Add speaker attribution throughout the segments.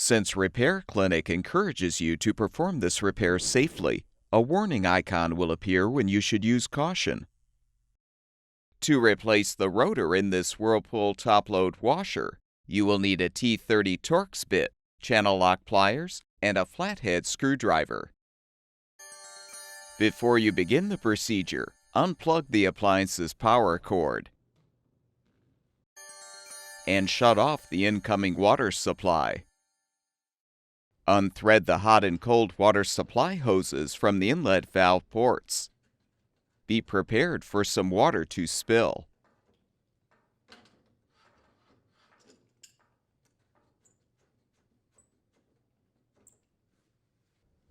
Speaker 1: Since Repair Clinic encourages you to perform this repair safely, a warning icon will appear when you should use caution. To replace the rotor in this Whirlpool top-load washer, you will need a T30 Torx bit, channel lock pliers, and a flathead screwdriver. Before you begin the procedure, unplug the appliance's power cord and shut off the incoming water supply. Unthread the hot and cold water supply hoses from the inlet valve ports. Be prepared for some water to spill.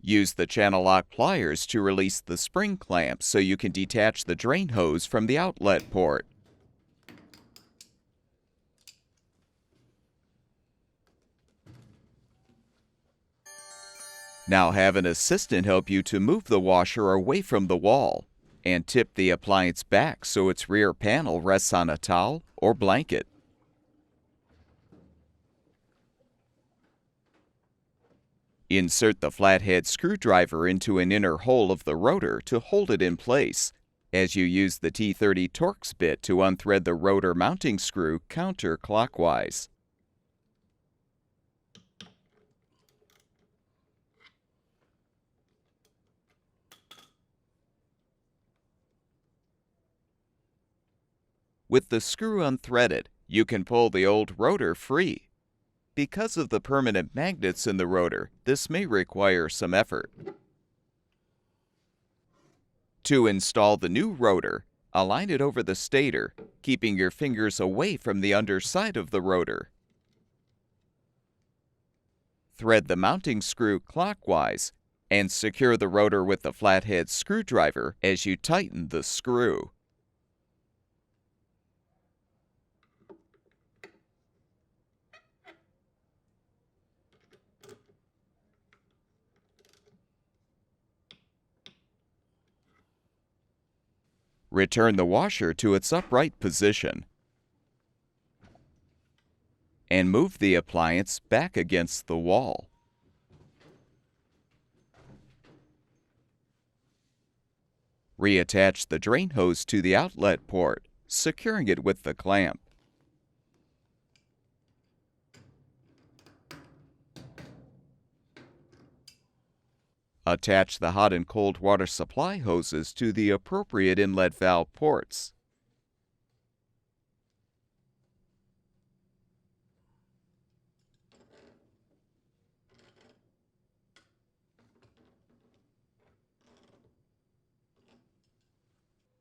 Speaker 1: Use the channel lock pliers to release the spring clamp so you can detach the drain hose from the outlet port. Now have an assistant help you to move the washer away from the wall and tip the appliance back so its rear panel rests on a towel or blanket. Insert the flathead screwdriver into an inner hole of the rotor to hold it in place as you use the T30 Torx bit to unthread the rotor mounting screw counterclockwise. With the screw unthreaded, you can pull the old rotor free. Because of the permanent magnets in the rotor, this may require some effort. To install the new rotor, align it over the stator, keeping your fingers away from the underside of the rotor. Thread the mounting screw clockwise and secure the rotor with the flathead screwdriver as you tighten the screw. Return the washer to its upright position and move the appliance back against the wall. Reattach the drain hose to the outlet port, securing it with the clamp. Attach the hot and cold water supply hoses to the appropriate inlet valve ports.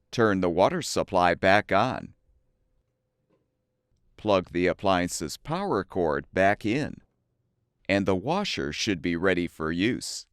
Speaker 1: Turn the water supply back on. Plug the appliance's power cord back in, and the washer should be ready for use.